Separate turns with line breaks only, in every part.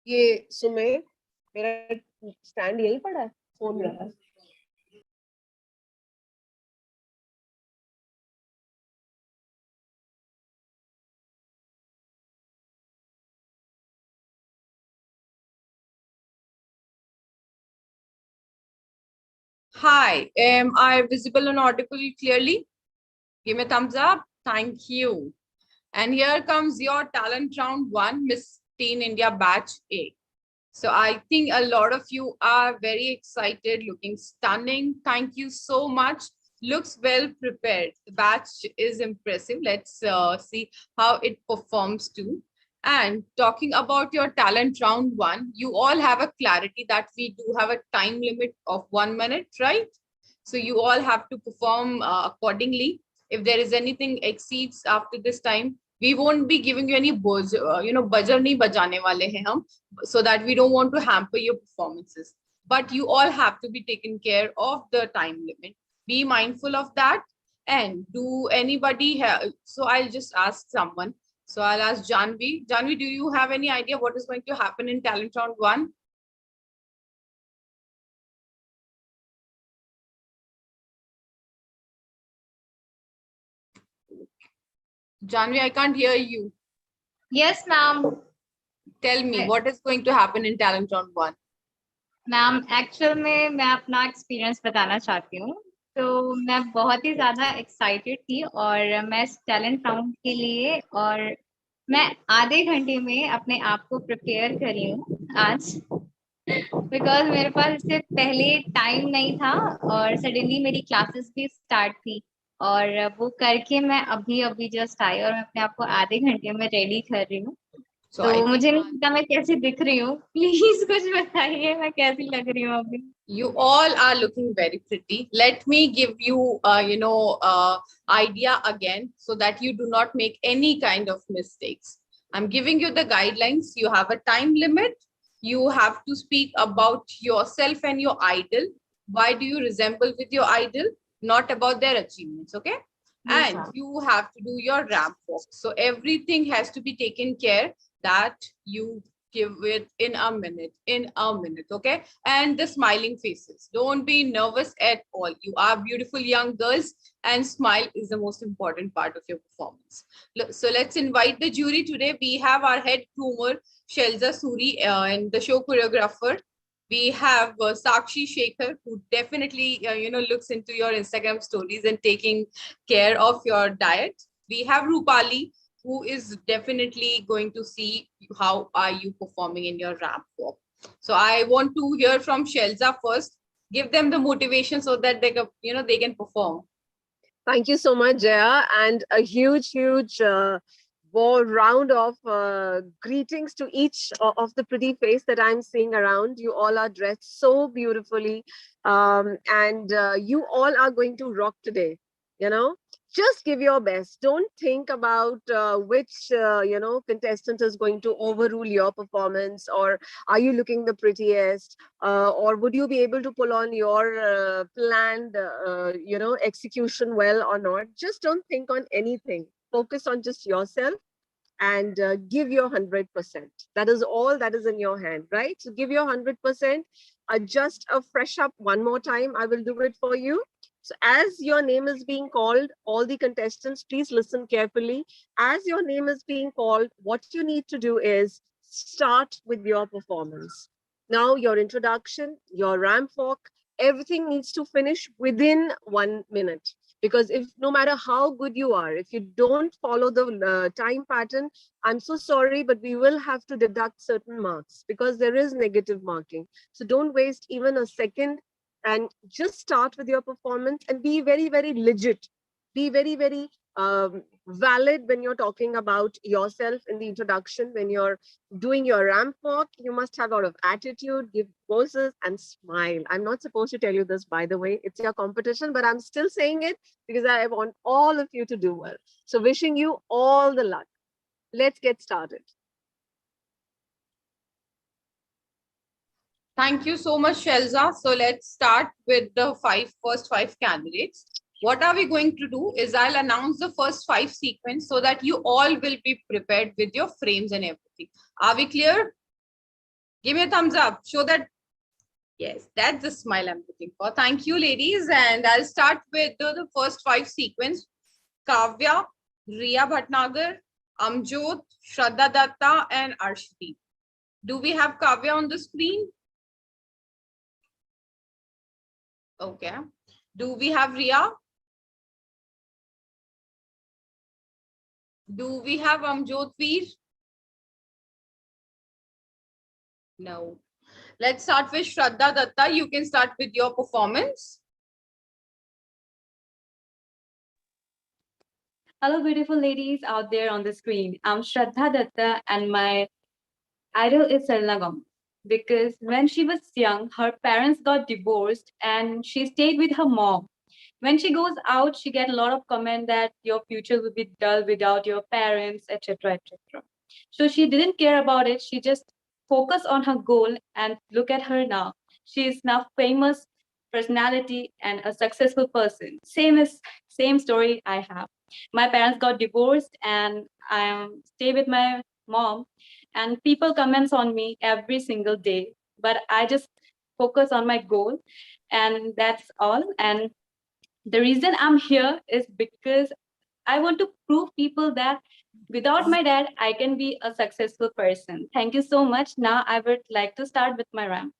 ये सुमे मेरा स्टैंड यहीं पड़ा है, फोन मेरा।
Hi, am I visible and audible clearly? Give me a thumbs up. Thank you. And here comes your talent round one, Miss Teen India Batch A. So I think a lot of you are very excited, looking stunning. Thank you so much. Looks well prepared. The batch is impressive. Let's see how it performs too. And talking about your talent round one, you all have a clarity that we do have a time limit of 1 minute, right? So you all have to perform accordingly. If there is anything exceeds after this time, we won't be giving you any buzzer, buzzer nahi bajane wale hain hum, so that we don't want to hamper your performances. But you all have to be taken care of the time limit. Be mindful of that. And do anybody have, so I'll just ask someone. So I'll ask Janvi. Janvi, do you have any idea what is going to happen in talent round one? Janvi, I can't hear you.
Yes, ma'am.
Tell me, what is going to happen in talent round one?
Ma'am actual में मैं अपना experience बताना चाहती हूँ। तो मैं बहुत ही ज्यादा एक्साइटेड थी और मैं इस टैलेंट राउंड के लिए और मैं आधे घंटे में अपने आप को प्रिपेयर कर रही हूँ आज, बिकॉज मेरे पास इससे पहले टाइम नहीं था और सडनली मेरी क्लासेस भी स्टार्ट थी और वो करके मैं अभी अभी जस्ट आई और मैं अपने आप को आधे घंटे में रेडी कर रही हूँ।
So
तो मुझे नहीं पता मैं कैसी दिख रही हूँ, प्लीज कुछ बताइए मैं कैसी लग रही हूँ अभी।
You all are looking very pretty. Let me give you, idea again so that you do not make any kind of mistakes. I'm giving you the guidelines. You have a time limit. You have to speak about yourself and your idol. Why do you resemble with your idol? Not about their achievements, okay?
Yes,
And
ma'am.
you have to do your ramp walk. So everything has to be taken care that you give it in a minute, okay? And the smiling faces, don't be nervous at all. You are beautiful young girls, and smile is the most important part of your performance. So let's invite the jury today. We have our head groomer Shelza Suri and the show choreographer. We have Sakshi Shekhar, who definitely looks into your Instagram stories and taking care of your diet. We have Rupali, who is definitely going to see how are you performing in your ramp walk. So I want to hear from Shelza first. Give them the motivation so that they can, they can perform.
Thank you so much, Jaya, and a huge round of greetings to each of the pretty face that I'm seeing around. You all are dressed so beautifully, and you all are going to rock today. You know, just give your best. Don't think about which contestant is going to overrule your performance, or are you looking the prettiest, or would you be able to pull on your planned execution well or not. Just don't think on anything. Focus on just yourself and give your 100%. That is all that is in your hand, right? So give your 100%. Just a fresh up one more time. I will do it for you. So as your name is being called, all the contestants, please listen carefully. As your name is being called, what you need to do is start with your performance. Now your introduction, your ramp walk, everything needs to finish within 1 minute. Because if no matter how good you are, if you don't follow the time pattern, I'm so sorry, but we will have to deduct certain marks because there is negative marking. So don't waste even a second and just start with your performance and be very, very legit. Be very, very valid when you're talking about yourself in the introduction. When you're doing your ramp walk, you must have a lot of attitude, give poses, and smile. I'm not supposed to tell you this, by the way. It's your competition, but I'm still saying it because I want all of you to do well. So wishing you all the luck. Let's get started.
Thank you so much, Shelza. So let's start with the first five candidates. What are we going to do is I'll announce the first five sequence so that you all will be prepared with your frames and everything. Are we clear? Give me a thumbs up. Show that. Yes, that's the smile I'm looking for. Thank you, ladies. And I'll start with the first 5 sequence. Kavya, Riya Bhatnagar, Amjot, Shraddha Datta, and Arshdeep. Do we have Kavya on the screen? Okay. Do we have Riya? Do we have Amjot Veer? No. Let's start with Shraddha Datta. You can start with your performance.
Hello, beautiful ladies out there on the screen. I'm Shraddha Datta, and my idol is Selena Gomez. Because when she was young, her parents got divorced and she stayed with her mom. When she goes out, she get a lot of comment that your future will be dull without your parents, etc., etc. So she didn't care about it. She just focused on her goal, and look at her now. She is now famous personality and a successful person. Same story I have. My parents got divorced, and I stay with my mom. And people comments on me every single day, but I just focus on my goal, and that's all. And the reason I'm here is because I want to prove people that without my dad, I can be a successful person. Thank you so much. Now I would like to start with my rant.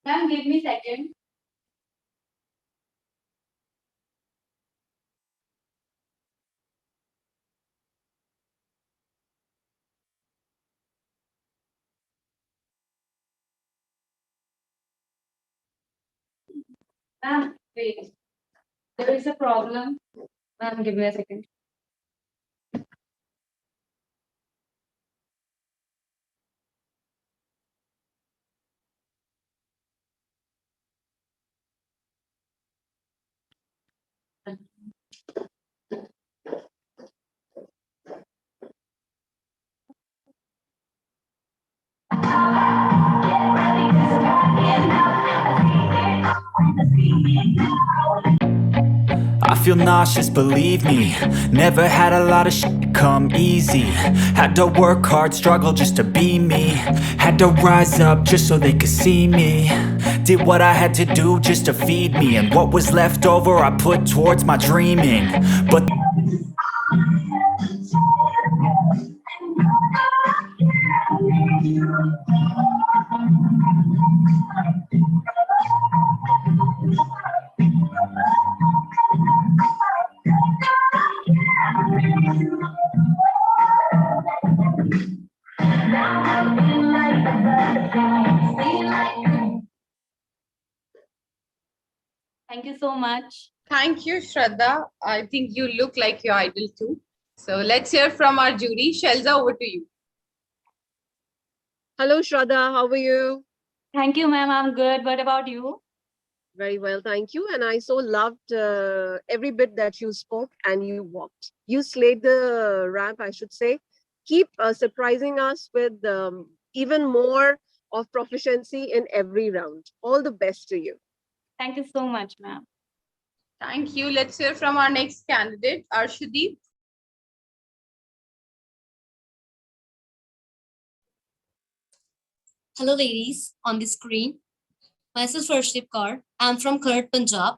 Ma'am, give me a second. Ma'am, wait. There is a problem. Ma'am, give me a second.
I feel nauseous, believe me. Never had a lot of shit come easy. Had to work hard, struggle just to be me. Had to rise up just so they could see me. Did what I had to do just to feed me. And what was left over I put towards my dreaming. But
Thank you so much.
Thank you, Shraddha. I think you look like your idol too. So let's hear from our jury. Shelza, over to you.
Hello, Shraddha. How are you?
Thank you, ma'am. I'm good. What about you?
Very well, thank you. And I so loved every bit that you spoke and you walked. You slayed the ramp, I should say. Keep surprising us with even more of proficiency in every round. All the best to you.
Thank you so much, ma'am.
Thank you. Let's hear from our next candidate, Arshdeep.
Hello, ladies on the screen. Myself Arshdeep Kaur. I'm from Kharat, Punjab,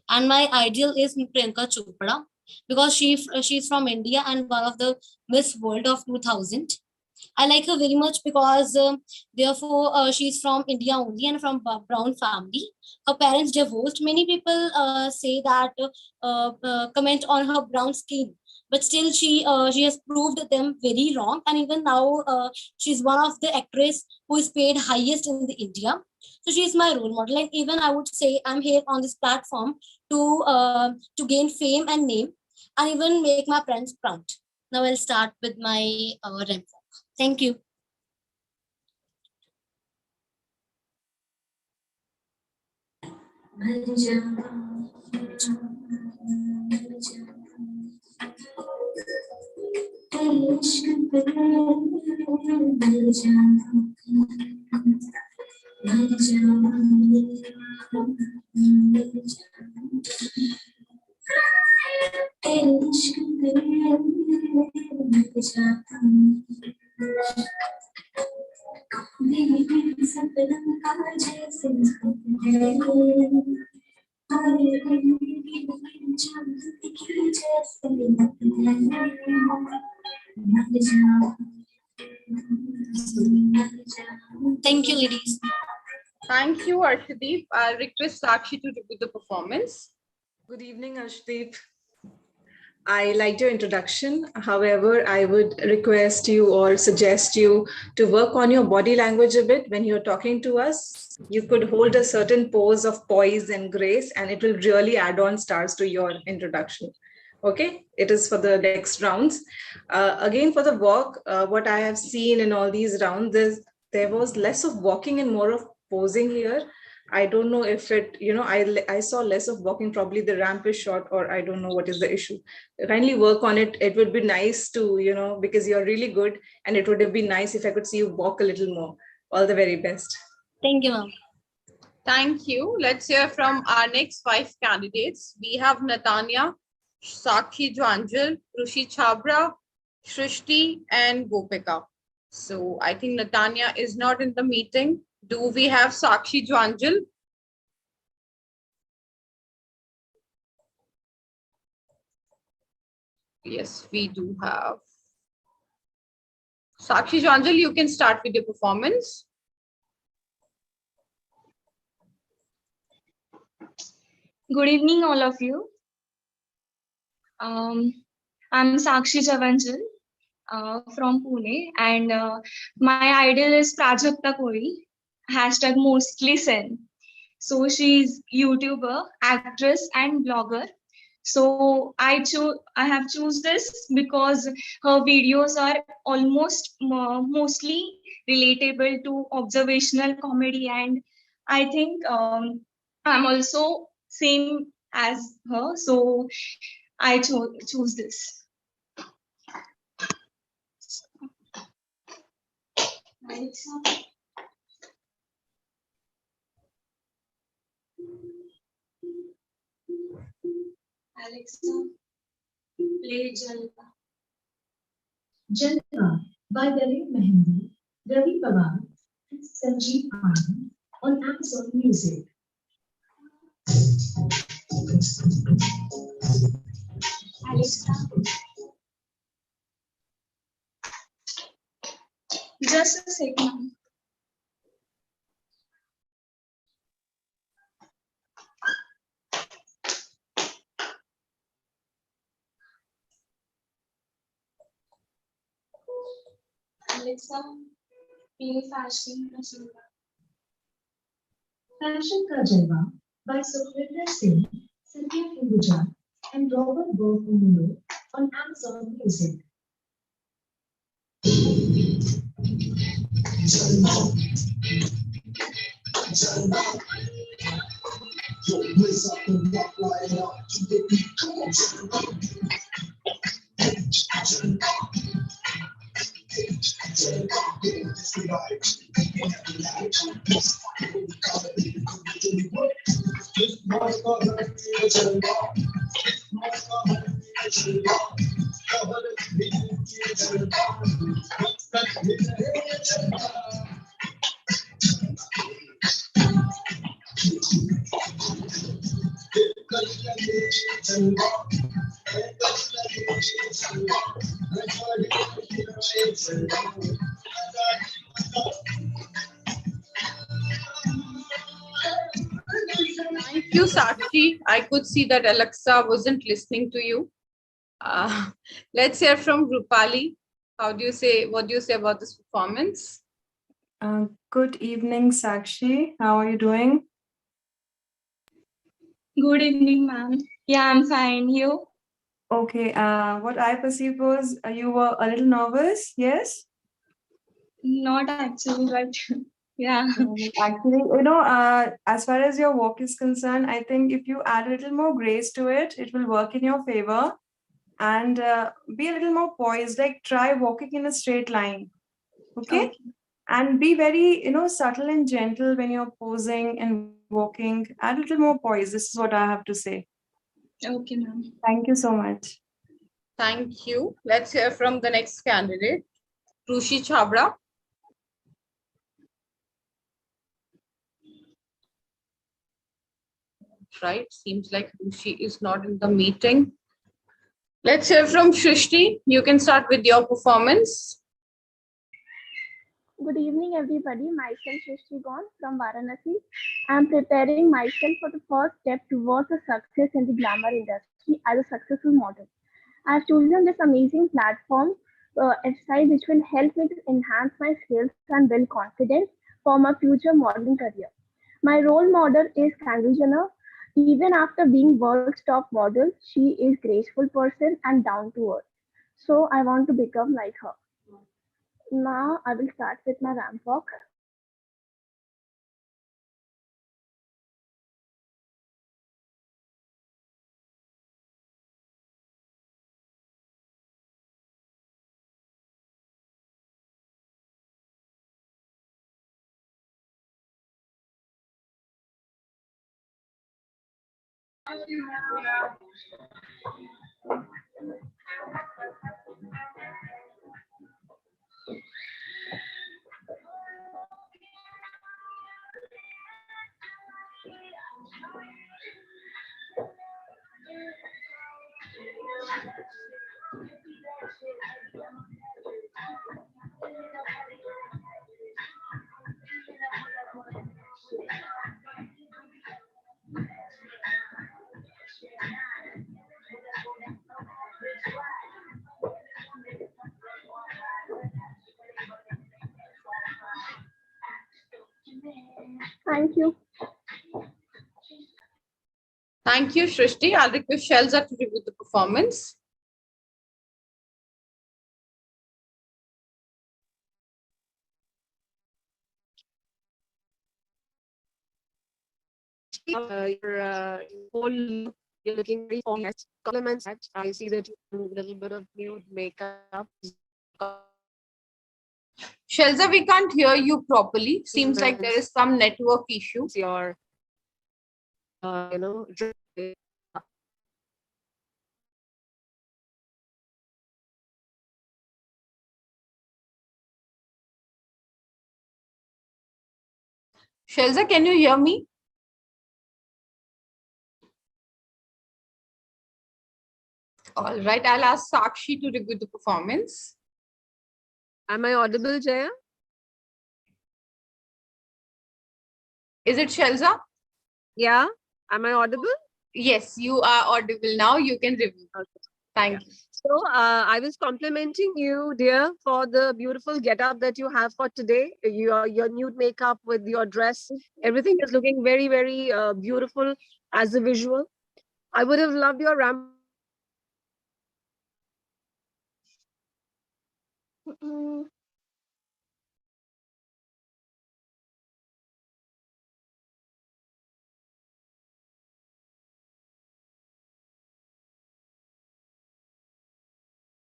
and my ideal is Priyanka Chopra because she's from India and one of the Miss World of 2000. I like her very much because she's from India only and from brown family. Her parents divorced. Many people say that comment on her brown skin, but still she has proved them very wrong. And even now she's one of the actress who is paid highest in the India. So she's my role model. And even I would say I'm here on this platform to gain fame and name and even make my friends proud. Now I'll start with my ramp walk. Thank you. Thank you, ladies.
Thank you, Arshdeep. I'll request Sakshi to review the performance.
Good evening, Arshdeep. I liked your introduction. However, I would request you or suggest you to work on your body language a bit when you're talking to us. You could hold a certain pose of poise and grace, and it will really add on stars to your introduction. Okay, it is for the next rounds. Again, for the walk, what I have seen in all these rounds is there was less of walking and more of posing here. I don't know if it, I saw less of walking, probably the ramp is short, or I don't know what is the issue. Kindly work on it. It would be nice to, because you're really good, and it would have been nice if I could see you walk a little more. All the very best.
Thank you, ma'am.
Thank you. Let's hear from our next 5 candidates. We have Natanya, Sakshi Jwanjal, Rushi Chabra, Shrishti, and Gopika. So I think Natanya is not in the meeting. Do we have Sakshi Jwanjal? Yes, we do have. Sakshi Jwanjal, you can start with your performance.
Good evening, all of you. I'm Sakshi Javanjal from Pune, and my idol is Prajakta Kori, hashtag mostly sen. So she's YouTuber, actress, and blogger. So I have choose this because her videos are almost mostly relatable to observational comedy, and I think I'm also same as her, so I choose this. Alexa, play Jalpa.
Jalpa by Dalip Mehendi, Ravi Pawar, and Sanjeev Anand on Amazon Music.
Alexa, just a second. Alexa, play Fashion Kasura.
Fashion Ka Jalwa by Sukhwinder Singh, Satya Hinduja, and Robert Burgumulo on Amazon Music.
Thank you, Sakshi. I could see that Alexa wasn't listening to you. Let's hear from Rupali. What do you say about this performance?
Good evening, Sakshi. How are you doing?
Good evening, ma'am. Yeah, I'm fine. You?
Okay. What I perceived was you were a little nervous. Yes.
Not actually, but Yeah.
Actually, as far as your walk is concerned, I think if you add a little more grace to it, it will work in your favor. And be a little more poised, like try walking in a straight line. Okay?
Okay.
And be very, subtle and gentle when you're posing and walking. Add a little more poise. This is what I have to say.
Okay, ma'am.
Thank you so much.
Thank you. Let's hear from the next candidate, Rushi Chabra. Right, seems like Rushi is not in the meeting. Let's hear from Shrishti. You can start with your performance.
Good evening, everybody. Myself Shrishti Gaun from Varanasi. I am preparing myself for the first step towards a success in the glamour industry as a successful model. I have chosen this amazing platform exercise which will help me to enhance my skills and build confidence for my future modeling career. My role model is Kendall Jenner. Even after being world's top model, she is graceful person and down to earth. So I want to become like her. Now I will start with my ramp walk. Thank you.
Thank you, Shrishti. I'll request Shelza to review the performance.
Your whole look, you're looking very honest. Compliments that I see that you do a little bit of nude makeup.
Shelza, we can't hear you properly. Seems like there is some network issue.
Your,
Shelza, can you hear me? All right, I'll ask Sakshi to review the performance.
Am I audible, Jaya?
Is it Shelza?
Yeah. Am I audible?
Yes, you are audible now. You can review.
Okay.
Thank you.
So I was complimenting you, dear, for the beautiful getup that you have for today. Your nude makeup with your dress, everything is looking very, very beautiful as a visual. I would have loved your ramp.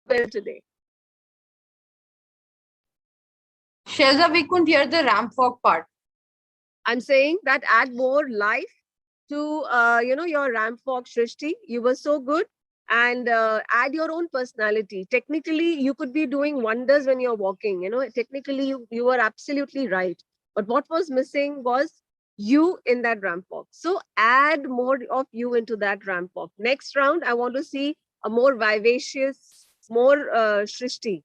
Well today.
Shelza, we couldn't hear the ramp walk part.
I'm saying that add more life to your ramp walk, Shrishti. You were so good. And add your own personality. Technically, you could be doing wonders when you're walking. Technically, you were absolutely right. But what was missing was you in that ramp walk. So add more of you into that ramp walk. Next round, I want to see a more vivacious, more Shrishti.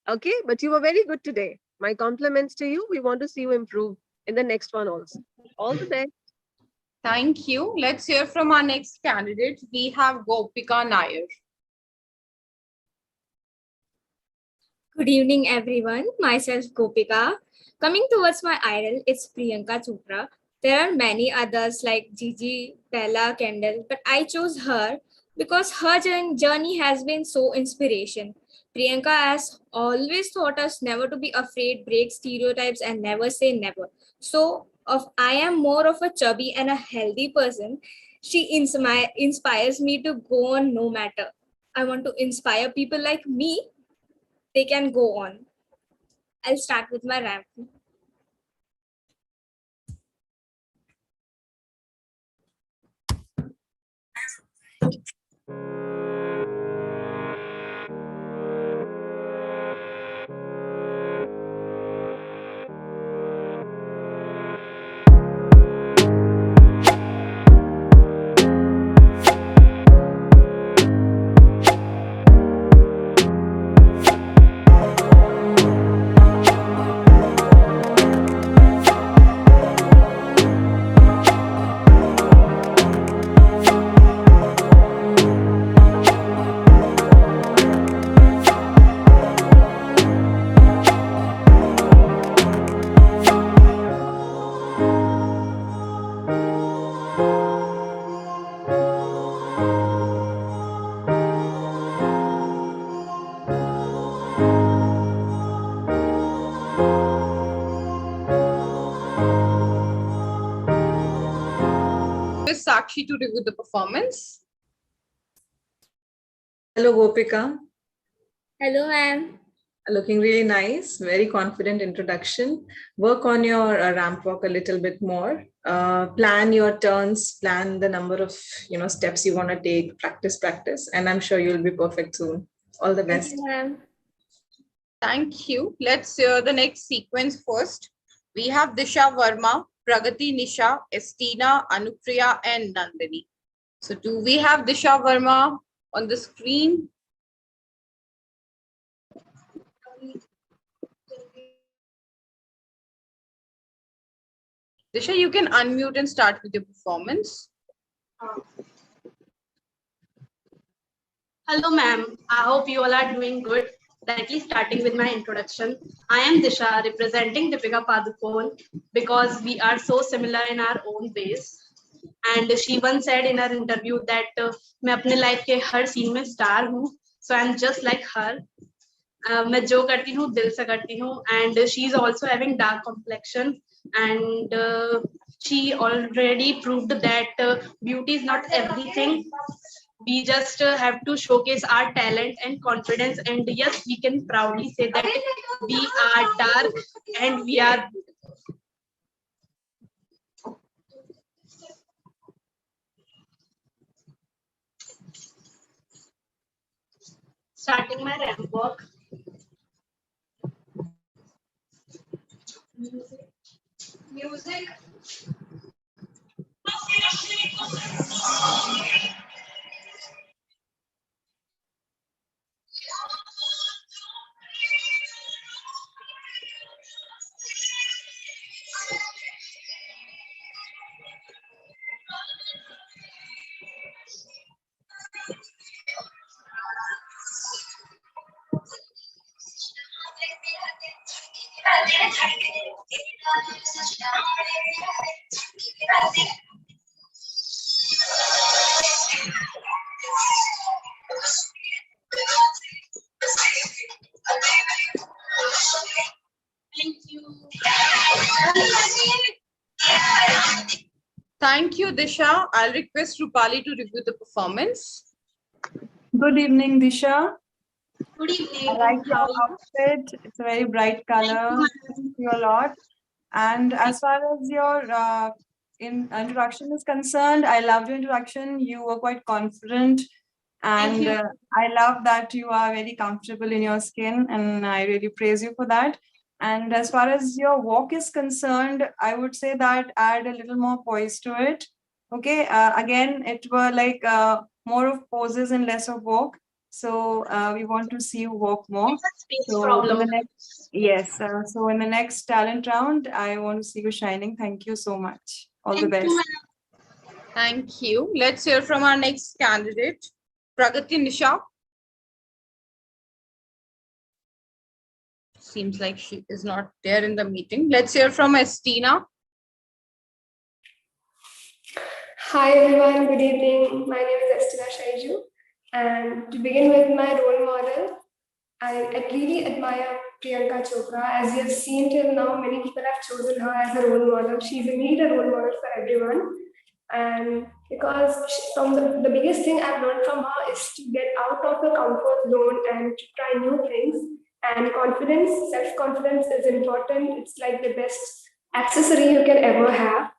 Okay, but you were very good today. My compliments to you. We want to see you improve in the next one also. All the best.
Thank you. Let's hear from our next candidate. We have Gopika Nair.
Good evening, everyone. Myself, Gopika. Coming towards my idol, it's Priyanka Chopra. There are many others like Gigi, Bella, Kendall, but I chose her because her journey has been so inspiration. Priyanka has always taught us never to be afraid, break stereotypes, and never say never. So, I am more of a chubby and a healthy person. She inspires me to go on no matter. I want to inspire people like me. They can go on. I'll start with my ramp.
Sakshi to review the performance.
Hello, Gopika.
Hello, ma'am.
Looking really nice, very confident introduction. Work on your ramp walk a little bit more. Plan your turns, plan the number of steps you want to take, practice, and I'm sure you'll be perfect soon. All the best.
Thank you, ma'am.
Thank you. Let's hear the next sequence first. We have Disha Verma, Pragati Nisha, Estina, Anupriya, and Nandini. So do we have Disha Verma on the screen? Disha, you can unmute and start with your performance.
Hello, ma'am. I hope you all are doing good. Directly starting with my introduction. I am Disha, representing Deepika Padukone because we are so similar in our own ways. And she once said in her interview that मैं अपने life के हर scene में star हूँ. So I'm just like her. मैं जो करती हूँ दिल से करती हूँ. And she's also having dark complexion. And she already proved that beauty is not everything. We just have to showcase our talent and confidence, and yes, we can proudly say that we are dark and we are starting my ramp walk. Music.
Thank you, Disha. I'll request Rupali to review the performance.
Good evening, Disha.
Good evening.
I like your outfit. It's a very bright color. Thank you a lot. And as far as your introduction is concerned, I loved your introduction. You were quite confident. And I love that you are very comfortable in your skin. And I really praise you for that. And as far as your walk is concerned, I would say that add a little more poise to it. Okay. Again, it were like more of poses and less of walk. So we want to see you walk more. So in the next, yes. So in the next talent round, I want to see you shining. Thank you so much. All the best.
Thank you. Let's hear from our next candidate, Pragati Nisha. Seems like she is not there in the meeting. Let's hear from Estina.
Hi everyone, good evening. My name is Estina Shaiju. And to begin with my role model, I really admire Priyanka Chopra. As you have seen till now, many people have chosen her as a role model. She's indeed a role model for everyone. And because from the biggest thing I've learned from her is to get out of the comfort zone and to try new things. And confidence, self-confidence is important. It's like the best accessory you can ever have.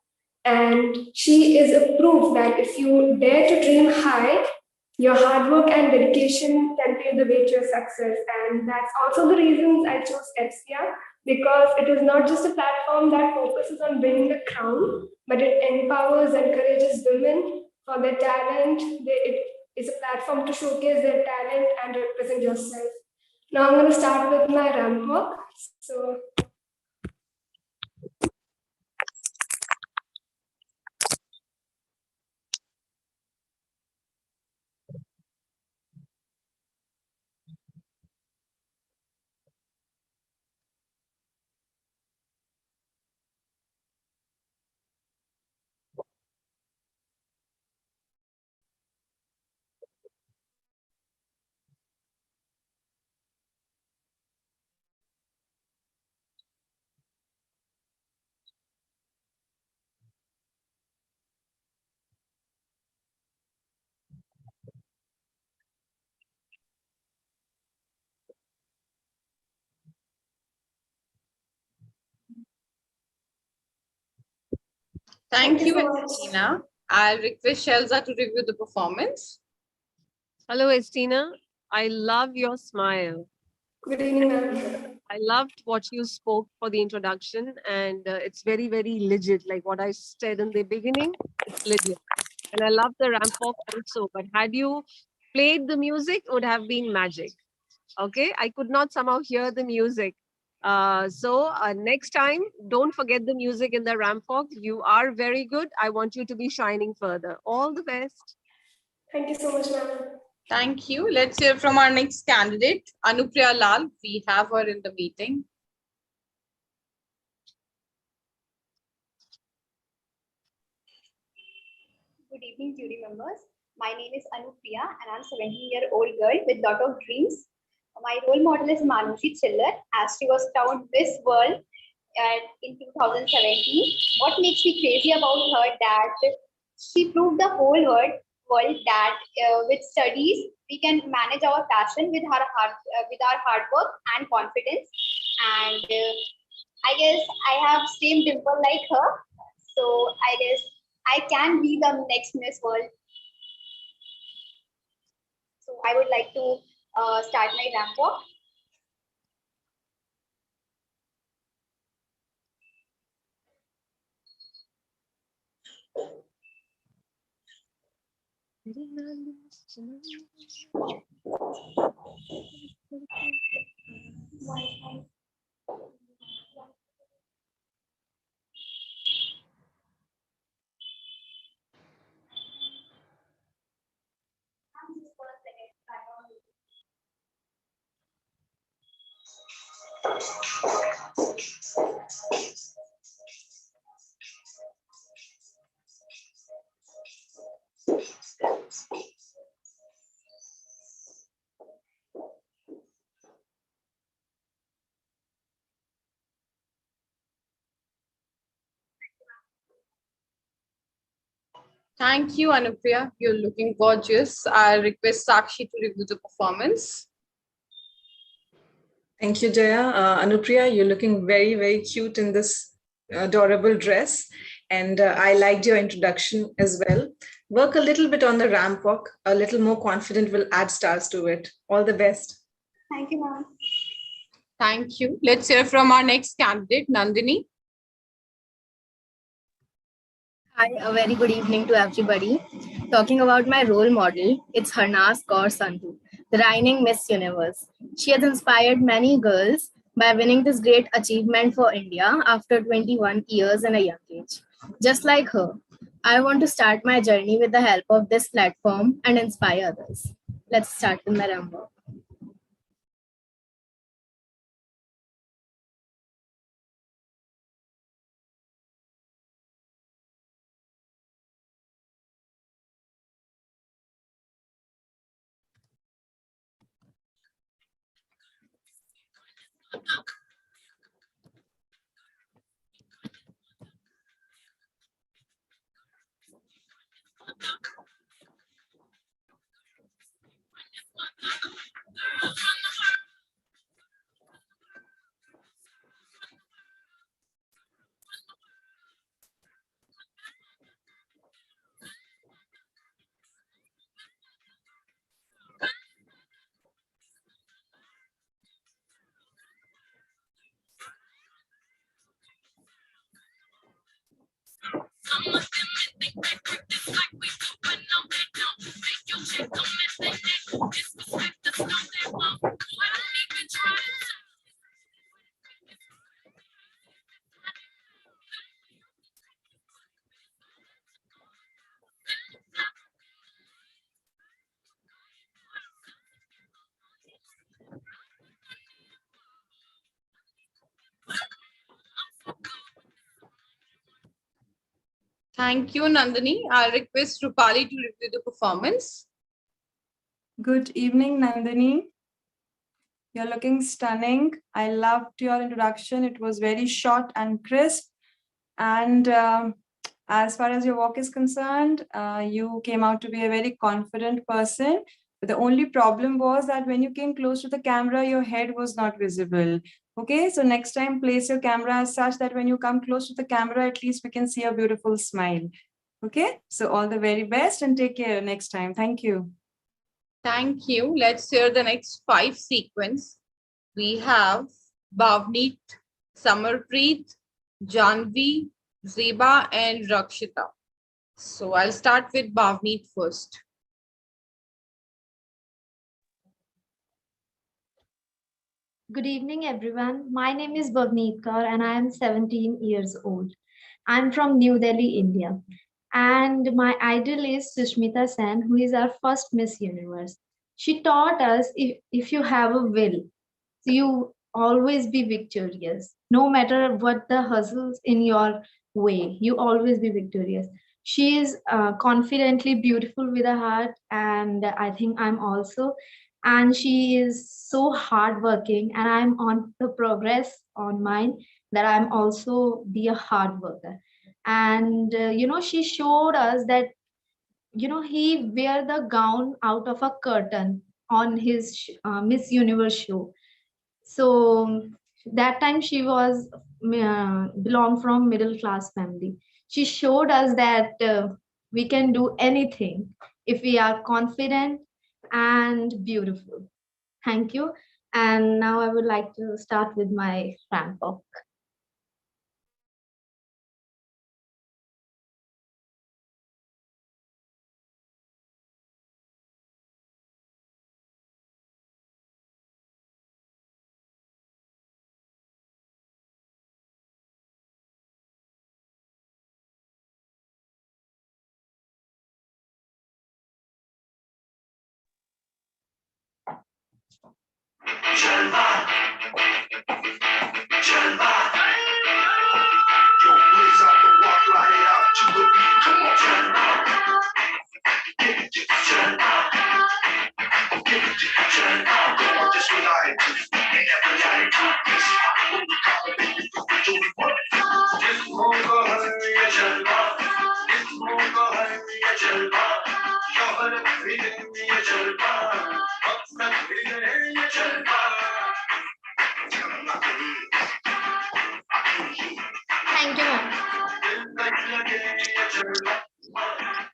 And she is a proof that if you dare to dream high, your hard work and dedication can pave the way to your success. And that's also the reasons I chose EPSIA, because it is not just a platform that focuses on winning the crown, but it empowers and encourages women for their talent. It is a platform to showcase their talent and represent yourself. Now I'm going to start with my ramp walk. So
Thank you,
so much.
Estina. I'll request Shelza to review the performance.
Hello, Estina. I love your smile.
Good evening, ma'am.
I loved what you spoke for the introduction, and it's very, very legit. Like what I said in the beginning, it's legit. And I love the ramp walk also. But had you played the music, it would have been magic. Okay, I could not somehow hear the music. So next time, don't forget the music in the ramp walk. You are very good. I want you to be shining further. All the best.
Thank you so much, ma'am.
Thank you. Let's hear from our next candidate, Anupriya Lal. We have her in the meeting.
Good evening, jury members. My name is Anupriya and I'm a 17-year-old girl with lot of dreams. My role model is Manushi Chillar, as she was crowned Miss World in 2017. What makes me crazy about her that she proved the whole world that with studies we can manage our passion with our hard work and confidence. And I guess I have same dimple like her, so I guess I can be the next Miss World. So I would like to start my ramp walk.
Thank you, Anupriya. You're looking gorgeous. I request Sakshi to review the performance.
Thank you, Jaya. Anupriya, you're looking very, very cute in this adorable dress. And I liked your introduction as well. Work a little bit on the ramp walk. A little more confident will add stars to it. All the best.
Thank you, ma'am.
Thank you. Let's hear from our next candidate, Nandini.
Hi, a very good evening to everybody. Talking about my role model, it's Harnas Kaur Sandhu, the reigning Miss Universe. She has inspired many girls by winning this great achievement for India after 21 years and a young age. Just like her, I want to start my journey with the help of this platform and inspire others. Let's start with my ramp walk.
Thank you, Nandini. I'll request Rupali to review the performance.
Good evening, Nandini. You're looking stunning. I loved your introduction. It was very short and crisp. And as far as your walk is concerned, you came out to be a very confident person. But the only problem was that when you came close to the camera, your head was not visible. Okay, so next time place your camera as such that when you come close to the camera, at least we can see a beautiful smile. Okay, so all the very best and take care next time. Thank you.
Thank you. Let's hear the next 5 sequence. We have Bhavneet, Samarpreet, Janvi, Zeba, and Rakshita. So I'll start with Bhavneet first.
Good evening, everyone. My name is Bhavneet Kaur and I am 17 years old. I'm from New Delhi, India. And my idol is Sushmita Sen, who is our first Miss Universe. She taught us if you have a will, you always be victorious. No matter what the hustles in your way, you always be victorious. She is confidently beautiful with a heart, and I think I'm also. And she is so hardworking, and I'm on the progress on mine that I'm also be a hard worker. And she showed us that he wear the gown out of a curtain on his Miss Universe show. So that time she was belong from middle class family. She showed us that we can do anything if we are confident and beautiful. Thank you. And now I would like to start with my ramp walk.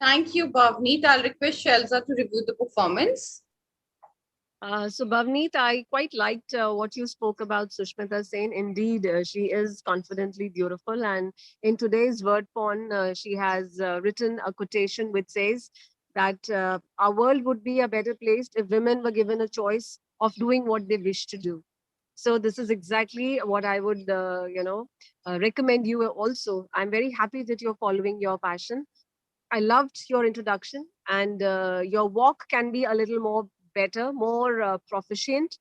Thank you, Bhavneet. I'll request Shelza to review the performance.
So Bhavneet, I quite liked what you spoke about Sushmita Sen. Indeed, she is confidently beautiful. And in today's word porn, she has written a quotation which says that our world would be a better place if women were given a choice of doing what they wish to do. So this is exactly what I would, recommend you also. I'm very happy that you're following your passion. I loved your introduction, and your walk can be a little more better, more proficient,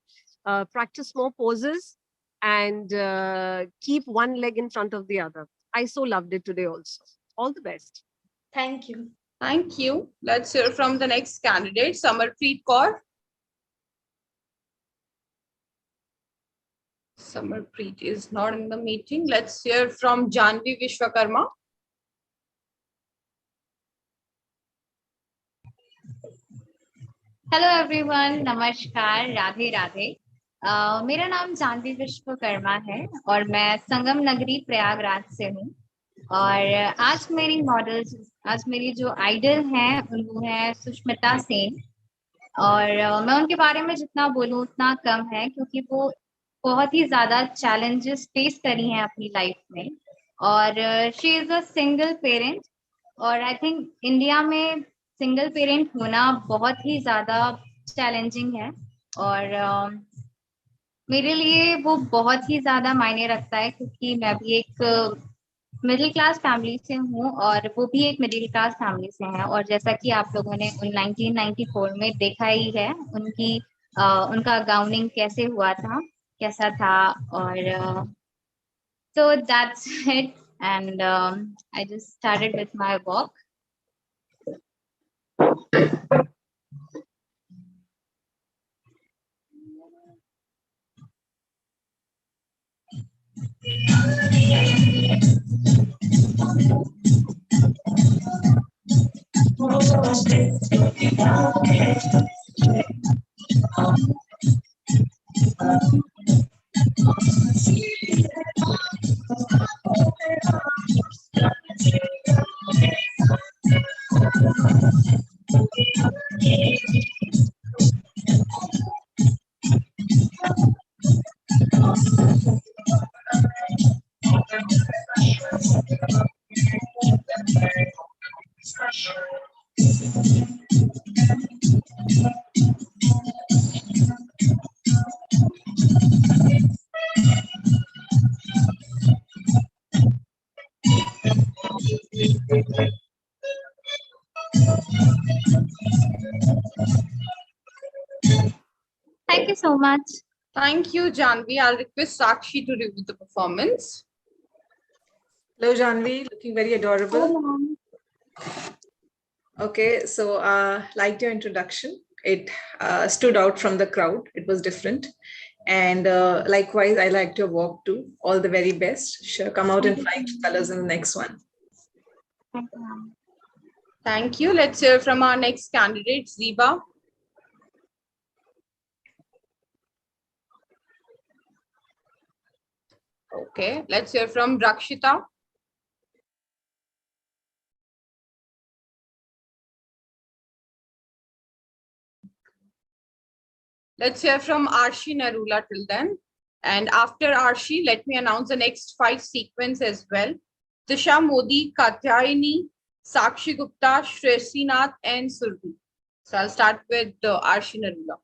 practice more poses, and keep one leg in front of the other. I so loved it today also. All the best.
Thank you.
Thank you. Let's hear from the next candidate, Samarpreet Kaur. Samarpreet is not in the meeting. Let's hear from Janvi Vishwakarma.
Hello everyone, नमस्कार, राधे राधे। मेरा नाम जानवी विश्वकर्मा है और मैं संगम नगरी प्रयागराज से हूँ। और आज मेरी जो आइडल हैं वो है सुष्मिता सेन। और मैं उनके बारे में जितना बोलूँ उतना कम है, क्योंकि वो बहुत ही ज्यादा चैलेंजेस फेस करी हैं अपनी लाइफ में। और she is a single parent, और आई थिंक इंडिया में सिंगल पेरेंट होना बहुत ही ज्यादा चैलेंजिंग है। और मेरे लिए वो बहुत ही ज्यादा मायने रखता है, क्योंकि मैं भी एक मिडिल क्लास फैमिली से हूँ और वो भी एक मिडिल क्लास फैमिली से हैं। और जैसा कि आप लोगों ने 1994 में देखा ही है उनका गाउनिंग कैसे हुआ था, कैसा था। और so that's it. and I just started with my walk. Thank you so much.
Thank you, Janvi. I'll request Sakshi to review the performance.
Hello, Janvi, looking very adorable. Okay, so liked your introduction. It stood out from the crowd. It was different. And likewise, I liked your walk too. All the very best. Sure, come out in flying colors in the next one.
Thank you. Let's hear from our next candidate, Ziba. Okay, let's hear from Rakshita. Let's hear from Arshi Narula till then. And after Arshi, let me announce the next 5 sequence as well. Disha Modi, Katyayani, Sakshi Gupta, Shresti Nath, and Surbi. So I'll start with Arshi Narula.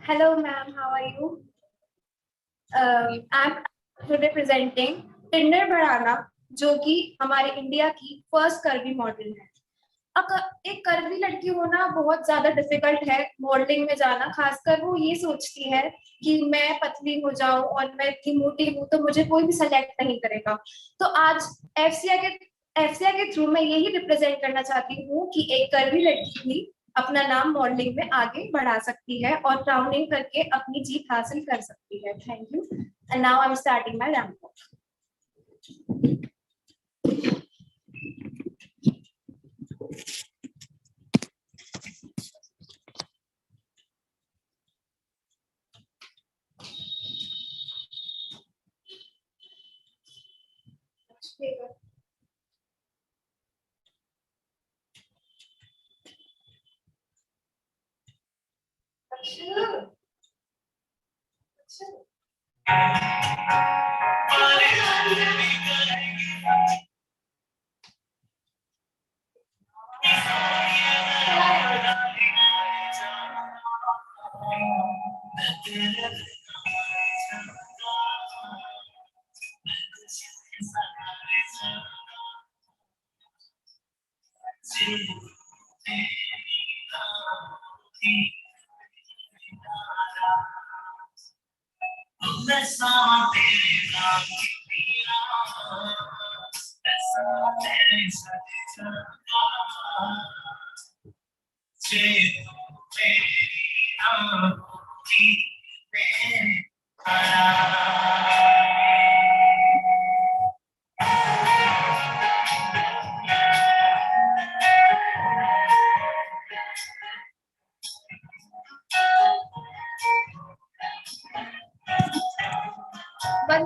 Hello, ma'am. How are you? I'm today presenting Tinder Bharana, जो कि हमारे India की first curvy model है। एक curvy लड़की होना बहुत ज्यादा डिफिकल्ट है मॉडलिंग में जाना, खासकर वो ये सोचती है कि मैं पतली हो जाऊं और मैं इतनी मोटी हूं तो मुझे कोई भी सेलेक्ट नहीं करेगा। तो आज एफसीआई के थ्रू मैं यही रिप्रेजेंट करना चाहती हूँ कि एक कर्वी लड़की भी अपना नाम मॉडलिंग में आगे बढ़ा सकती है और क्राउनिंग करके अपनी जीत हासिल कर सकती है। Thank you and now I am starting my ramp walk.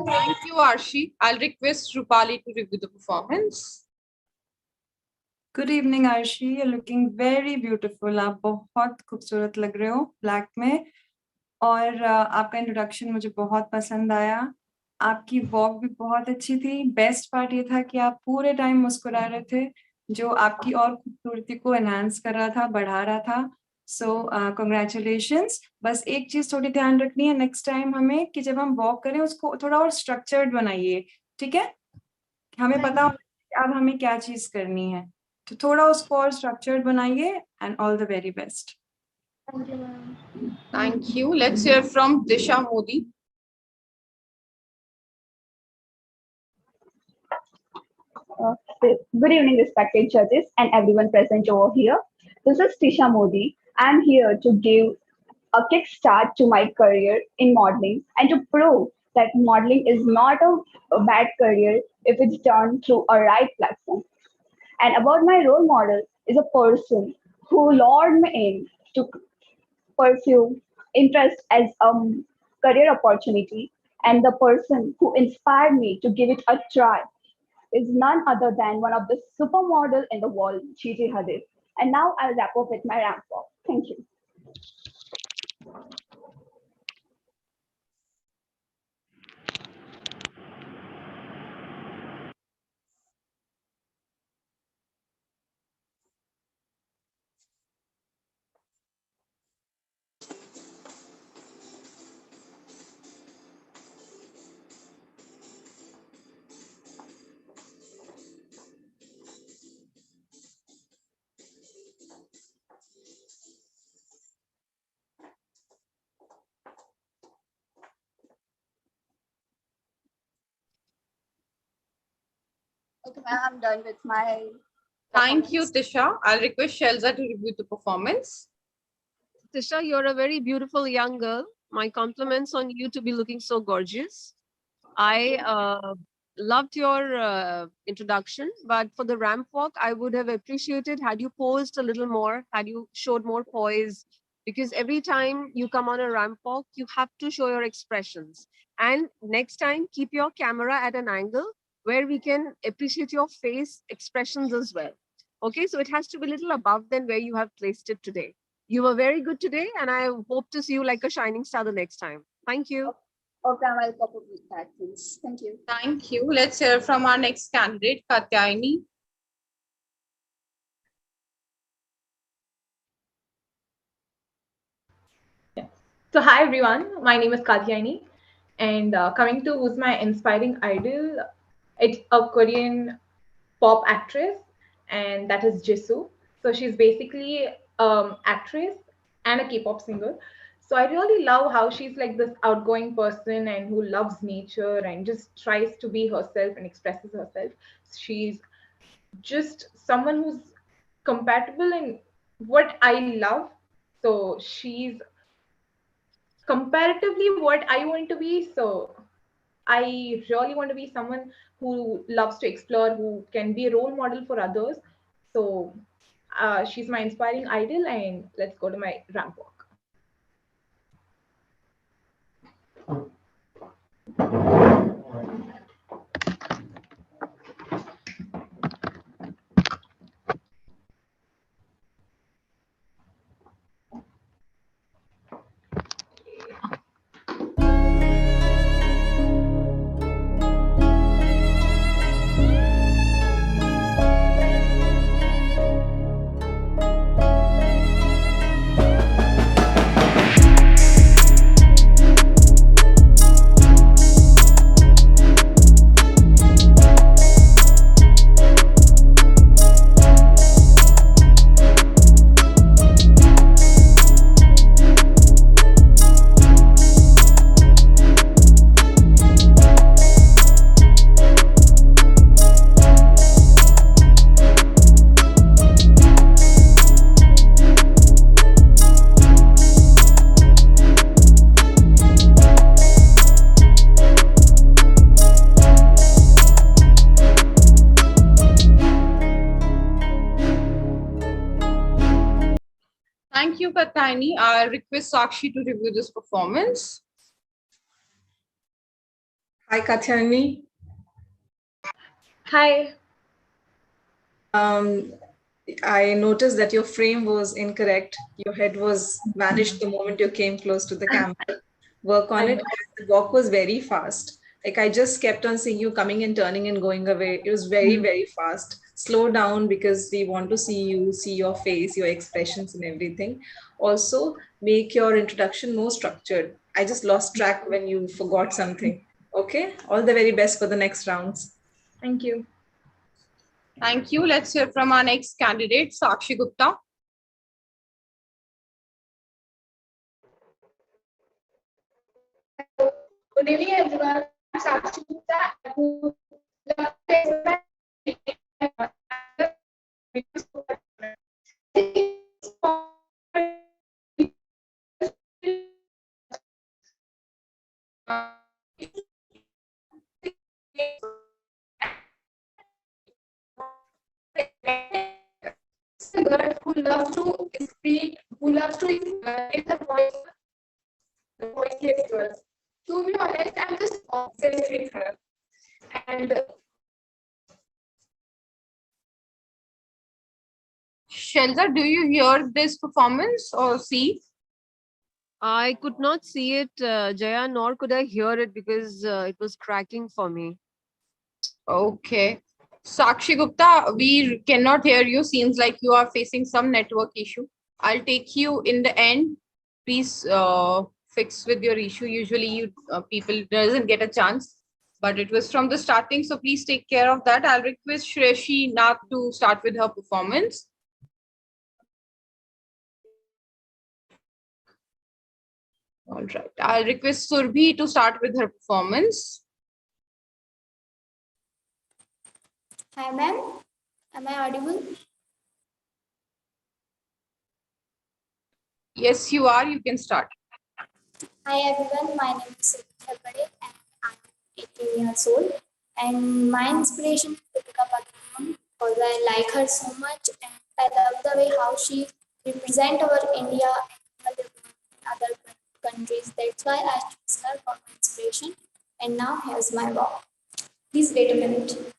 Thank you, Arshi. I'll request Rupali to review the performance.
Good evening, Arshi. You're looking very beautiful. आप बहुत खूबसूरत लग रहे हो ब्लैक में और आपका इंट्रोडक्शन मुझे बहुत पसंद आया। आपकी वॉक भी बहुत अच्छी थी। बेस्ट पार्ट ये था कि आप पूरे टाइम मुस्कुरा रहे थे, जो आपकी और खूबसूरती को एनहांस कर रहा था, बढ़ा रहा था। सो कॉन्ग्रेचुलेशंस। बस एक चीज थोड़ी ध्यान रखनी है नेक्स्ट टाइम हमें कि जब हम वॉक करें उसको थोड़ा और स्ट्रक्चर्ड बनाइए, ठीक है? हमें पता होना कि अब हमें क्या चीज करनी है, तो थोड़ा उसको और स्ट्रक्चर्ड बनाइए and all the very best.
Thank you. Let's hear from Disha Modi.
Good evening, respected judges and everyone present over here. This is Tisha Modi. I'm here to give a kickstart to my career in modeling and to prove that modeling is not a bad career if it's done through a right platform. And about my role model is a person who lured me in to pursue interest as a career opportunity, and the person who inspired me to give it a try is none other than one of the supermodel in the world, Gigi Hadid. And now I'll wrap up with my ramp walk. Thank you. Okay, ma'am, I'm done with my.
Thank you, Tisha. I'll request Shelza to review the performance.
Tisha, you're a very beautiful young girl. My compliments on you to be looking so gorgeous. I loved your introduction, but for the ramp walk, I would have appreciated had you posed a little more, had you showed more poise, because every time you come on a ramp walk, you have to show your expressions. And next time, keep your camera at an angle where we can appreciate your face expressions as well. Okay, so it has to be a little above than where you have placed it today. You were very good today, and I hope to see you like a shining star the next time. Thank you.
Okay, I'll cope up with that, please. Thank you.
Thank you. Let's hear from our next candidate, Katyayani.
So hi everyone, my name is Katyayani, and coming to who's my inspiring idol, it's a Korean pop actress, and that is Jisoo. So she's basically actress and a K-pop singer. So I really love how she's like this outgoing person and who loves nature and just tries to be herself and expresses herself. She's just someone who's compatible in what I love. So she's comparatively what I want to be. So I really want to be someone who loves to explore, who can be a role model for others. So she's my inspiring idol, and let's go to my ramp walk.
Thank you, Katyayani. I request Sakshi to review this performance.
Hi, Katyayani.
Hi.
I noticed that your frame was incorrect. Your head was vanished the moment you came close to the camera. Work on it. The walk was very fast. Like I just kept on seeing you coming and turning and going away. It was very, very fast. Slow down because we want to see you, see your face, your expressions and everything. Also, make your introduction more structured. I just lost track when you forgot something. Okay. All the very best for the next rounds.
Thank you.
Thank you. Let's hear from our next candidate, Sakshi Gupta.
Good evening, everyone. I'm Sakshi Gupta.
A girl who loves to speak, who loves to make the voiceless girl. To be honest, I'm just obsessed with her. And
Shelza, do you hear this performance or see?
I could not see it, Jaya, nor could I hear it because it was cracking for me.
Okay. Sakshi Gupta, we cannot hear you. Seems like you are facing some network issue. I'll take you in the end. Please fix with your issue. Usually you people doesn't get a chance, but it was from the starting. So please take care of that. I'll request Shreshi Nag to start with her performance. All right. I'll request Surbhi to start with her performance.
Hi, ma'am. Am I audible?
Yes, you are. You can start.
Hi, everyone. My name is Surbhi Thalpade and I'm 18 years old. And my inspiration is Deepika Padukone because I like her so much and I love the way how she represents our India and other countries. That's why I choose her for my inspiration. And now here's my walk. Please wait a minute.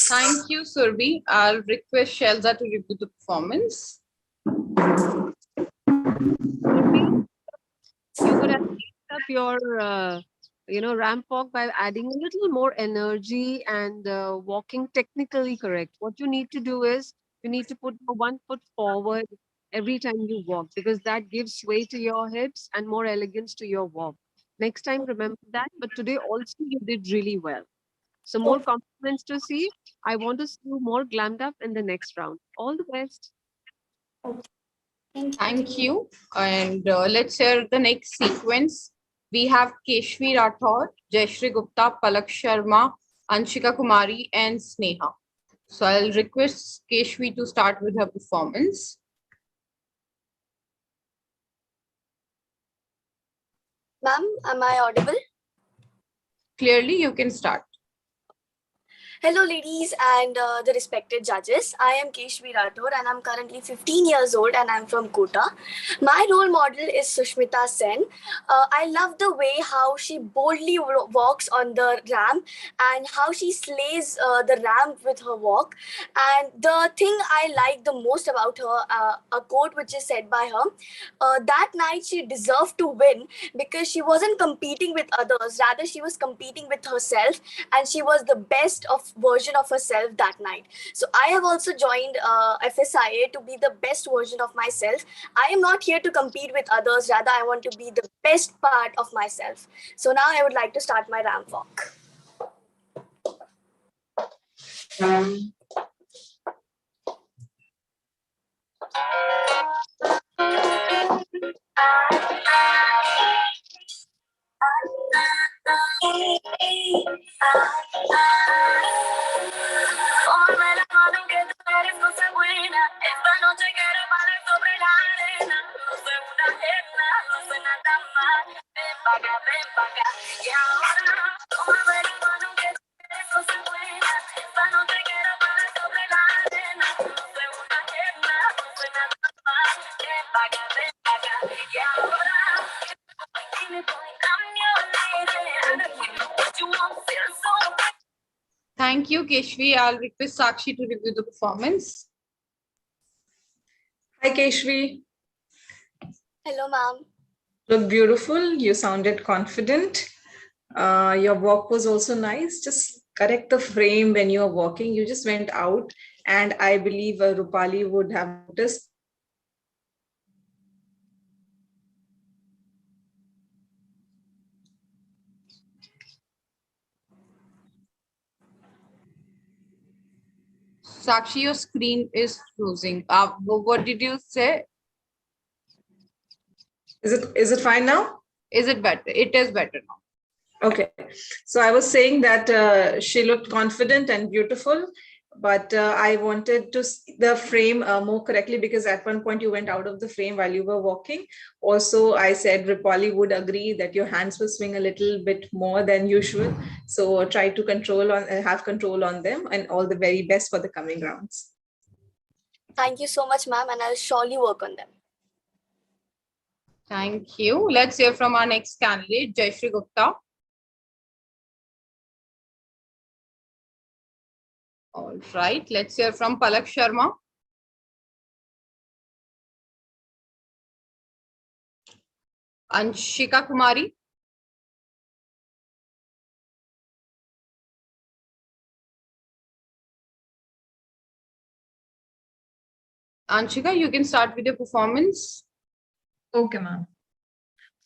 Thank you, Surbhi. I'll request Shelza to review the performance.
You could have picked up your, ramp walk by adding a little more energy and walking technically correct. What you need to do is you need to put your one foot forward every time you walk because that gives sway to your hips and more elegance to your walk. Next time, remember that. But today also you did really well. So more compliments to see. I want to see you more glammed up in the next round. All the best.
Thank you. And let's hear the next sequence. We have Keshvi Rathod, Jayashri Gupta, Palak Sharma, Anshika Kumari, and Sneha. So I'll request Keshvi to start with her performance.
Ma'am, am I audible?
Clearly, you can start.
Hello, ladies and the respected judges. I am Keshvi Rathod and I'm currently 15 years old and I'm from Kota. My role model is Sushmita Sen. I love the way how she boldly walks on the ramp and how she slays the ramp with her walk. And the thing I like the most about her, a quote which is said by her, that night she deserved to win because she wasn't competing with others, rather she was competing with herself and she was the best of version of herself that night. So I have also joined FSIA to be the best version of myself. I am not here to compete with others, rather I want to be the best part of myself. So now I would like to start my ramp walk.
Thank you, Keshvi. I'll request Sakshi to review the performance.
Hi, Keshvi.
Hello, ma'am.
Look beautiful. You sounded confident. Your walk was also nice. Just correct the frame when you are walking. You just went out, and I believe Rupali would have noticed.
Sakshi, your screen is closing. What did you say?
Is it fine now?
Is it better? It is better now.
Okay. So I was saying that she looked confident and beautiful, but I wanted to see the frame more correctly because at one point you went out of the frame while you were walking. Also, I said Rupali would agree that your hands will swing a little bit more than usual. So try to have control on them, and all the very best for the coming rounds.
Thank you so much, ma'am, and I'll surely work on them.
Thank you. Let's hear from our next candidate, Jayashree Gupta. All right, let's hear from Palak Sharma. Anshika Kumari. Anshika, you can start with your performance.
Okay, ma'am.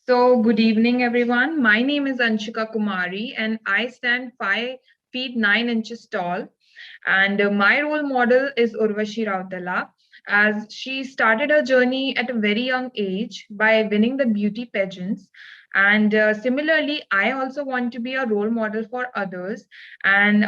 So good evening, everyone. My name is Anshika Kumari, and I stand 5 feet 9 inches tall. And my role model is Urvashi Rautala, as she started her journey at a very young age by winning the beauty pageants. And similarly, I also want to be a role model for others. And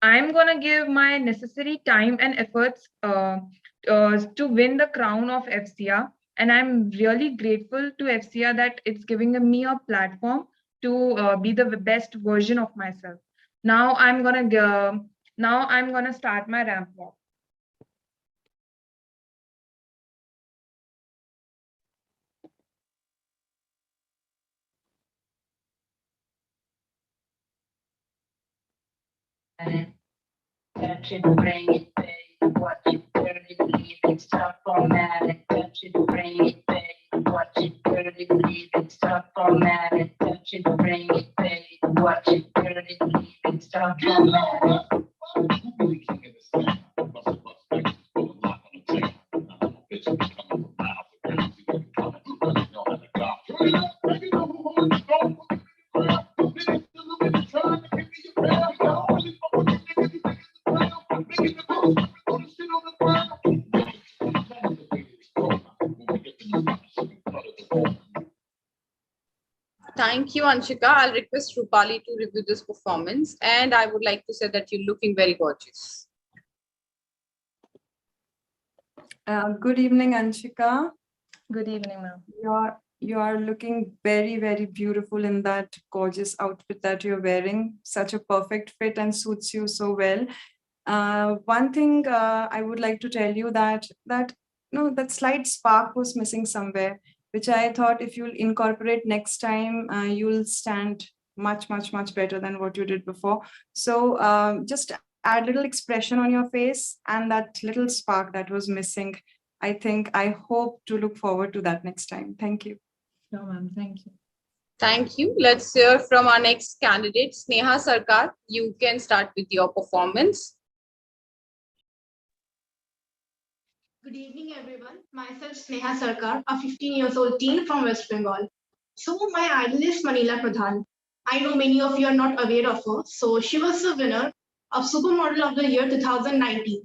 I'm going to give my necessary time and efforts to win the crown of FCA. And I'm really grateful to FCA that it's giving me a platform to be the best version of myself. Now I'm gonna start my ramp walk.
Touch it, bring it, babe. Watch it, turn it, leave it, stop formatting. Touch it, bring it, babe. Watch it, turn it, leave it, stop formatting. Touch it, bring it, babe. Watch it, turn it, leave it, stop formatting.
Thank you, Anshika. I'll request Rupali to review this performance. And I would like to say that you're looking very gorgeous.
Good evening, Anshika.
Good evening, ma'am.
You are looking very, very beautiful in that gorgeous outfit that you're wearing. Such a perfect fit and suits you so well. One thing I would like to tell you that slight spark was missing somewhere, which I thought if you'll incorporate next time, you'll stand much, much, much better than what you did before. So just add little expression on your face and that little spark that was missing. I hope to look forward to that next time. Thank you.
No, ma'am. Thank you.
Thank you. Let's hear from our next candidate, Sneha Sarkar. You can start with your performance.
Good evening, everyone. Myself, Sneha Sarkar, a 15-year-old teen from West Bengal. So my idol is Manila Pradhan. I know many of you are not aware of her. So she was the winner of Supermodel of the Year 2019.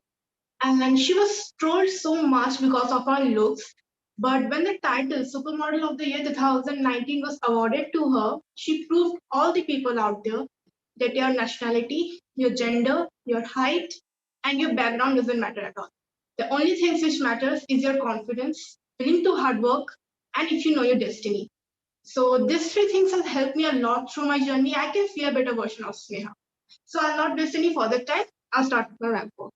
And she was trolled so much because of her looks. But when the title Supermodel of the Year 2019 was awarded to her, she proved all the people out there that your nationality, your gender, your height, and your background doesn't matter at all. The only thing which matters is your confidence, willing to hard work, and if you know your destiny. So these three things have helped me a lot through my journey. I can see a better version of Sneha. So I'll not waste any further time. I'll start my ramp walk.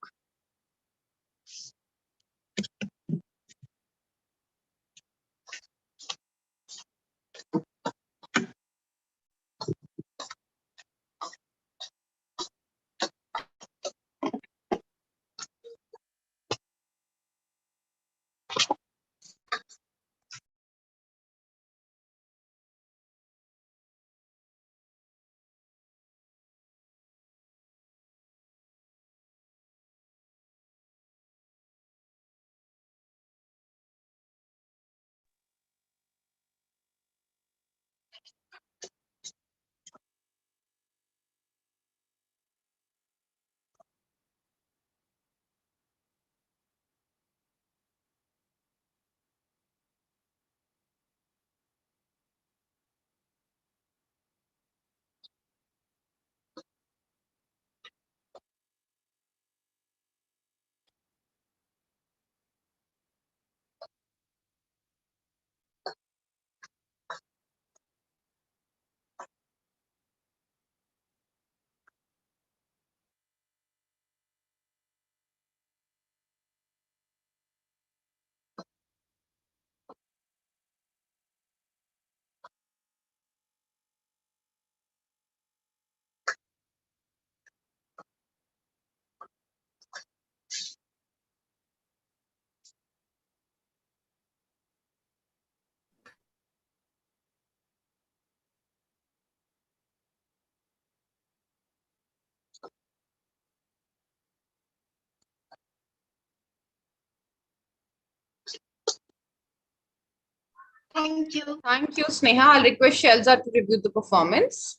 Thank you. Thank you, Sneha. I'll request Shelza to review the performance.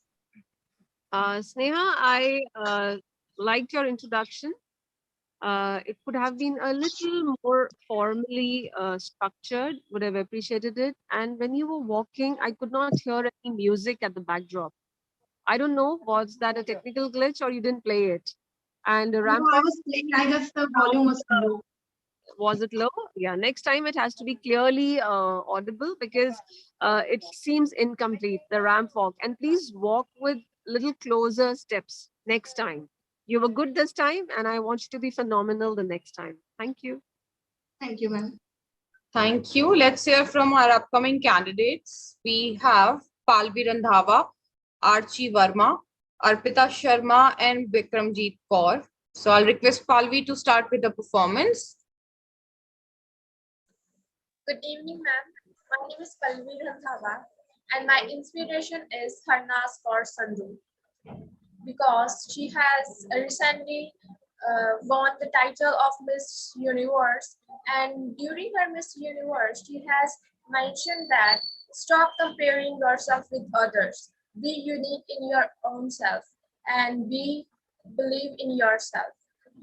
Sneha, I liked your introduction. It could have been a little more formally structured, would have appreciated it. And when you were walking, I could not hear any music at the backdrop. I don't know, was that a technical glitch or you didn't play it? And the
No,
ramp
I
up,
was playing. I guess the volume was low.
was it low? Yeah, next time it has to be clearly audible because it seems incomplete, the ramp walk. And please walk with little closer steps next time. You were good this time, and I want you to be phenomenal the next time. Thank you.
Thank you, ma'am.
Thank you. Let's hear from our upcoming candidates. We have Palvi Randhawa, Archie Verma, Arpita Sharma, and Vikramjeet Kaur. So I'll request Palvi to start with the performance.
Good evening, ma'am. My name is Palvi Randhawa, and my inspiration is Harnas Kaur Sandhu because she has recently won the title of Miss Universe. And during her Miss Universe, she has mentioned that stop comparing yourself with others. Be unique in your own self and believe in yourself.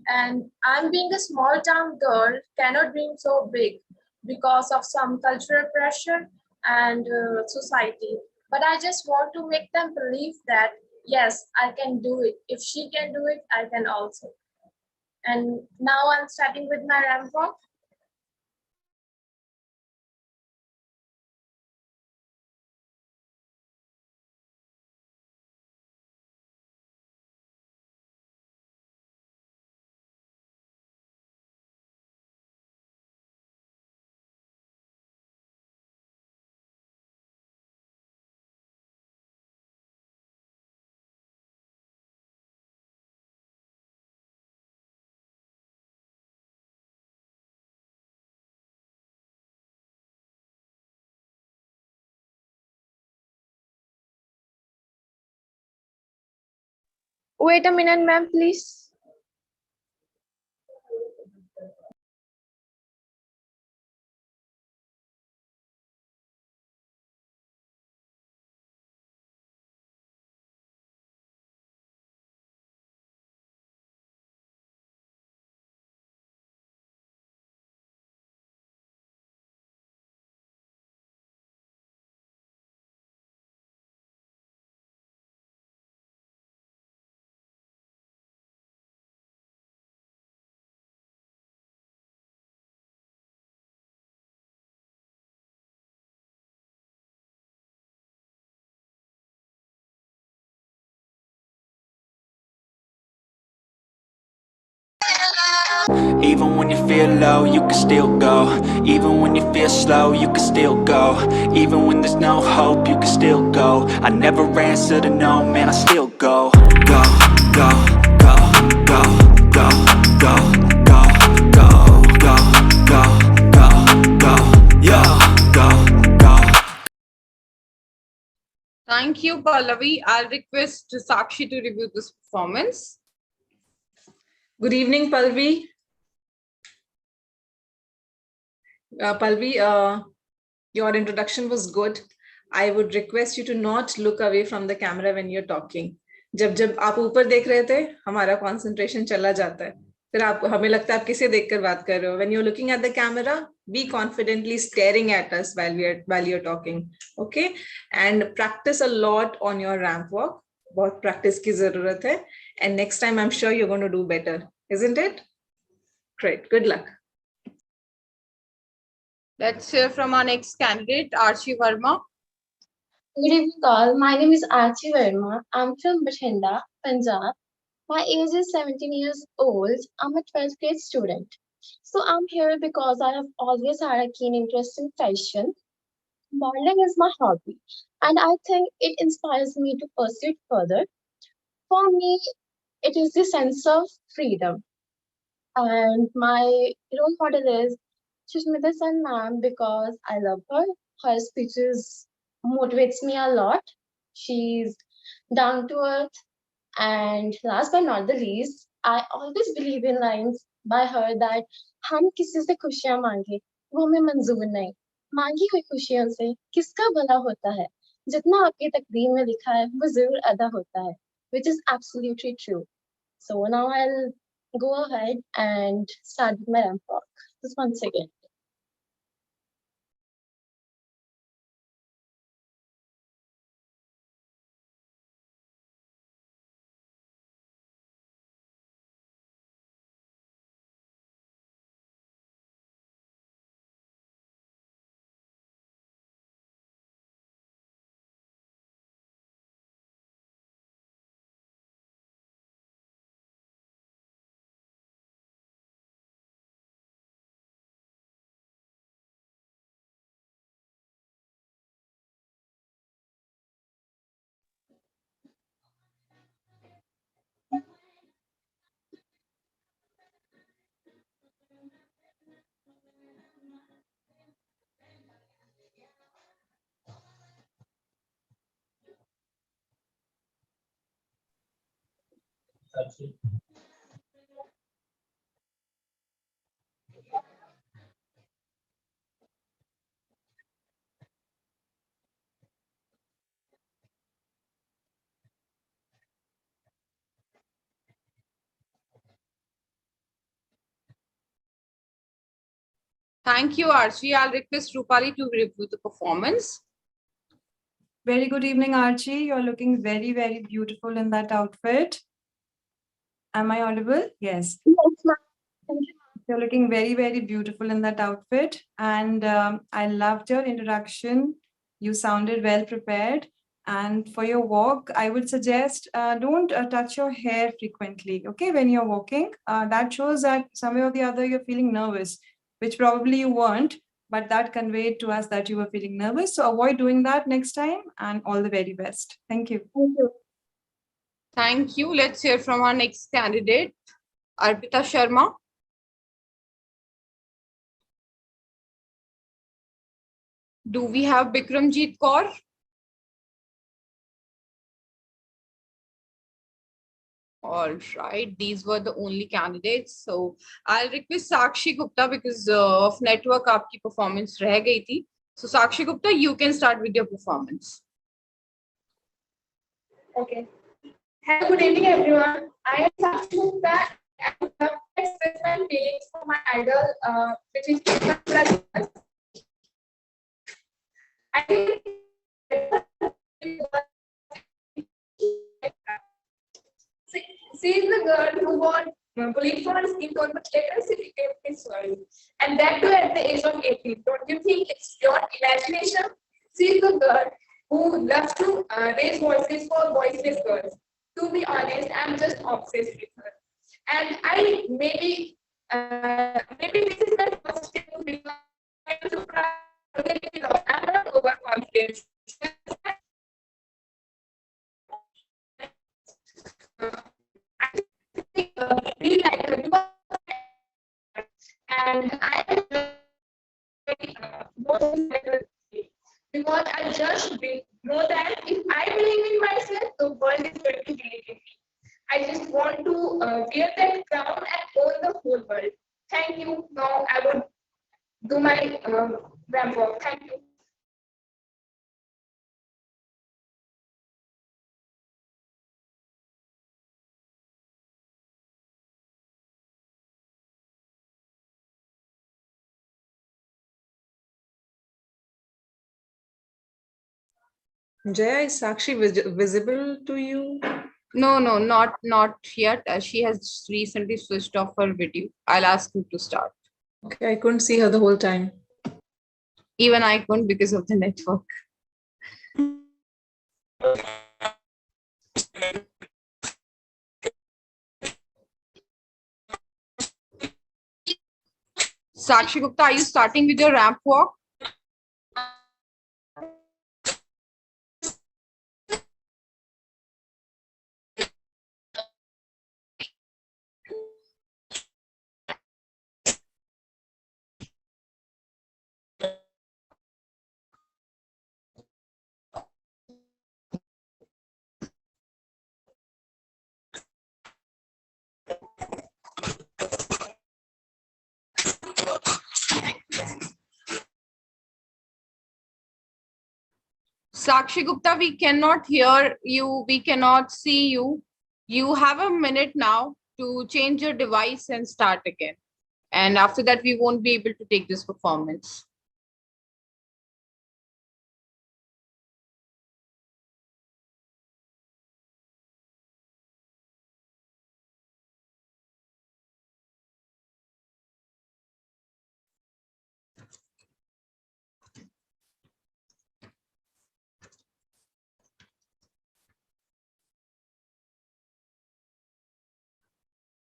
And I'm being a small town girl, cannot dream so big because of some cultural pressure and society. But I just want to make them believe that yes, I can do it. If she can do it, I can also. And now I'm starting with my ramp walk. Wait a minute, ma'am, please.
Even when you feel low, you can still go. Even when you feel slow, you can still go. Even when there's no hope, you can still go. I never answer to no, man, I still go. Go, go, go, go, go, go, go, go, go, go, go, go, yo, go, go.
Thank you, Pallavi. I'll request Sakshi to review this performance.
Good evening, Pallavi. Pallavi, your introduction was good. I would request you to not look away from the camera when you're talking. जब आप ऊपर देख रहे थे, हमारा concentration चला जाता है. फिर आप हमें लगता है आप किसे देखकर बात कर रहे हो. When you're looking at the camera, be confidently staring at us while you're talking. Okay, and practice a lot on your ramp walk. बहुत practice की जरूरत है. And next time, I'm sure you're going to do better, isn't it? Great. Good luck.
Let's hear from our next candidate, Archie Verma.
Good evening, all. My name is Archie Verma. I'm from Bathinda, Punjab. My age is 17 years old. I'm a 12th grade student. So I'm here because I have always had a keen interest in fashion. Modeling is my hobby, and I think it inspires me to pursue it further. For me, it is the sense of freedom. And my role model is Sushmita Sen ma'am because I love her. Her speeches motivates me a lot. She's down to earth. And last but not the least, I always believe in lines by her that हम किसी से खुशियां मांगे वो हमें मंजूर नहीं मांगी हुई खुशियों से किसका भला होता है जितना आपकी तकदीर में लिखा है वो जरूर अदा होता है which is absolutely true. So now I'll go ahead and start with my ramp walk. Just one second.
Thank you, Archie. I'll request Rupali to review the performance.
Very good evening, Archie. You're looking very, very beautiful in that outfit. Am I audible? Yes.
Yes, ma'am. Thank you.
You're looking very, very beautiful in that outfit. And I loved your introduction. You sounded well prepared. And for your walk, I would suggest don't touch your hair frequently, okay, when you're walking. That shows that some way or the other you're feeling nervous, which probably you weren't, but that conveyed to us that you were feeling nervous. So avoid doing that next time and all the very best. Thank you.
Thank you.
Thank you. Let's hear from our next candidate, Arpita Sharma. Do we have Bikramjeet Kaur? All right, these were the only candidates. So I'll request Sakshi Gupta because of network, आपकी performance रह गई थी. So Sakshi Gupta, you can start with your performance.
Okay. Hello, good evening, everyone. I am Sakshi Gupta and I would love to express my feelings for my idol, which is Krishna Prasad. I think she is the girl who was bullied for her skin tone, but later she became this world. And that too at the age of 18. Don't you think it's your imagination? She is the girl who loves to raise voices for voiceless girls. To be honest, I'm just obsessed with her. And I maybe Maybe this is my first step to become I'm not overconfident. Really like and I am because I just know that if I believe in myself, the world is going to believe in me. I just want to wear that crown and own the whole world. Thank you. Now I would do my ramp walk. Thank you.
Jaya, is Sakshi visible to you?
No, not yet. She has recently switched off her video. I'll ask you to start.
Okay, I couldn't see her the whole time.
Even I couldn't because of the network. Sakshi Gupta, are you starting with your ramp walk? Sakshi Gupta, we cannot hear you. We cannot see you. You have a minute now to change your device and start again. And after that, we won't be able to take this performance.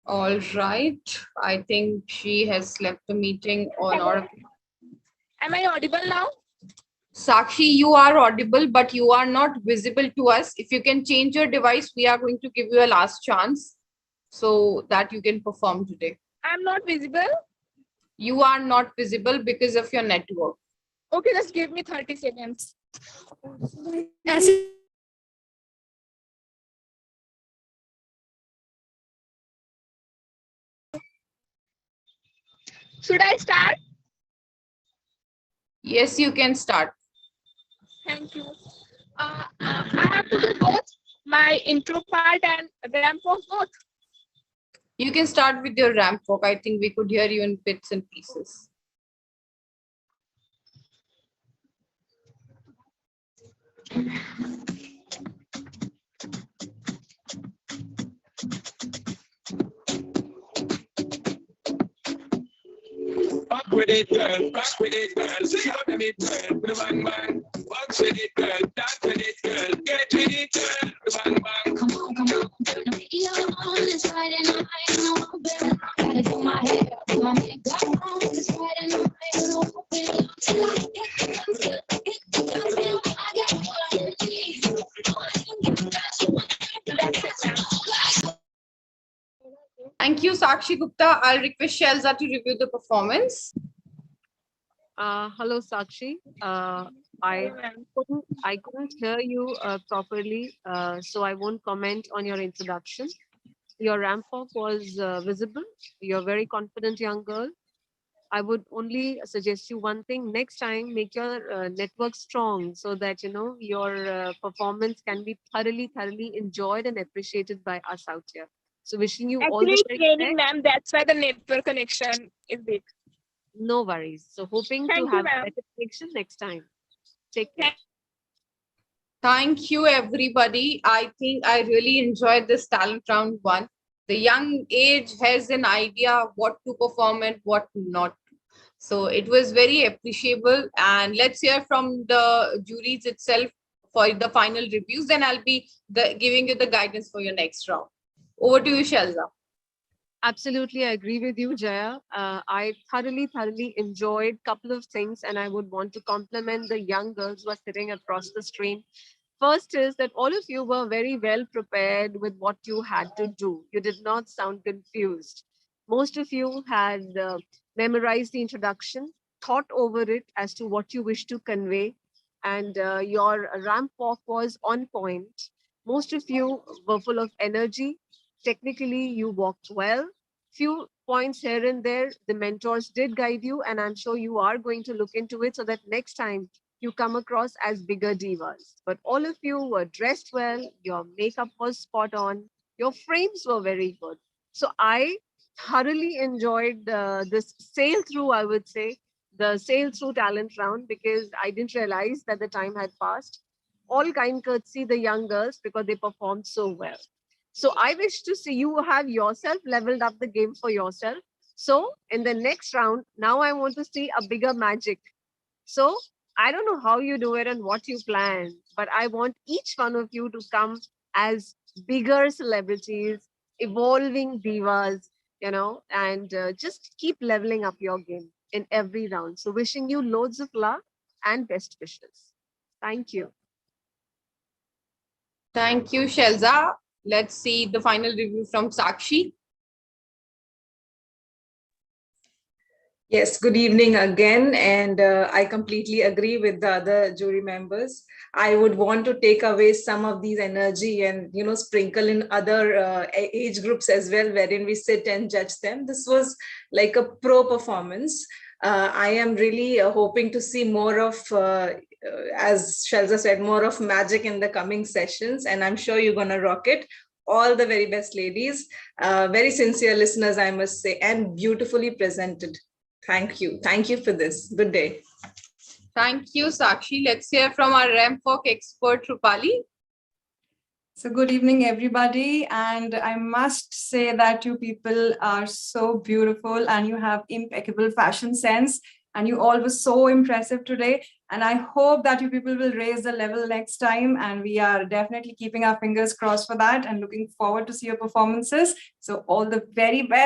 All right. I think she has left the meeting or not.
Am I audible now?
Sakshi, you are audible, but you are not visible to us. If you can change your device, we are going to give you a last chance so that you can perform today.
I'm not visible.
You are not visible because of your network.
Okay, just give me 30 seconds. Should I start?
Yes, you can start.
Thank you. I have to do both my intro part and ramp walk both.
You can start with your ramp walk. I think we could hear you in bits and pieces.
Walk with it, girl. Rock with it, girl. See how them it, girl. With a bang bang. Walk with it, girl. Dance with it, girl. Get with it, girl. With a bang bang. Come on, come on. Turn the radio on. It's Friday night. No one better. Gotta do my hair. Do my makeup on. It's Friday night. No one better. Till I get it. I got more energy.
Thank you, Sakshi Gupta. I'll request Shelza to review the performance.
Hello, Sakshi. I couldn't hear you properly, so I won't comment on your introduction. Your ramp walk was visible. You're a very confident young girl. I would only suggest you one thing. Next time, make your network strong so that your performance can be thoroughly enjoyed and appreciated by us out here. So wishing you all the
Actually,
very
training,
best.
ma'am. That's why the network connection is big.
No worries. So hoping
Thank
to
you,
have
ma'am.
better connection next time. Take care.
Thank you, everybody. I think I really enjoyed this talent round one. The young age has an idea of what to perform and what not to. So it was very appreciable. And let's hear from the juries itself for the final reviews. Then I'll be giving you the guidance for your next round. Over to you, Shelza.
Absolutely, I agree with you, Jaya. I thoroughly enjoyed a couple of things, and I would want to compliment the young girls who are sitting across the stream. First is that all of you were very well prepared with what you had to do. You did not sound confused. Most of you had memorized the introduction, thought over it as to what you wish to convey, and your ramp walk was on point. Most of you were full of energy. Technically, you walked well. Few points here and there, the mentors did guide you, and I'm sure you are going to look into it so that next time you come across as bigger divas. But all of you were dressed well, your makeup was spot on, your frames were very good. So I thoroughly enjoyed this sail through, I would say, the sail through talent round, because I didn't realize that the time had passed. All kind courtesy the young girls because they performed so well. So I wish to see you have yourself leveled up the game for yourself. So in the next round, now I want to see a bigger magic. So I don't know how you do it and what you plan, but I want each one of you to come as bigger celebrities, evolving divas, and just keep leveling up your game in every round. So wishing you loads of luck and best wishes. Thank you.
Thank you, Shelza. Let's see the final review from Sakshi.
Yes, good evening again. And I completely agree with the other jury members. I would want to take away some of these energy and, sprinkle in other age groups as well, wherein we sit and judge them. This was like a pro performance. I am really hoping to see more of, as Shelza said, more of magic in the coming sessions. And I'm sure you're going to rock it. All the very best, ladies. Very sincere listeners, I must say, and beautifully presented. Thank you. Thank you for this. Good day.
Thank you, Sakshi. Let's hear from our ramp walk expert, Rupali.
So good evening, everybody. And I must say that you people are so beautiful and you have impeccable fashion sense. And you all were so impressive today. And I hope that you people will raise the level next time. And we are definitely keeping our fingers crossed for that and looking forward to see your performances. So all the very best.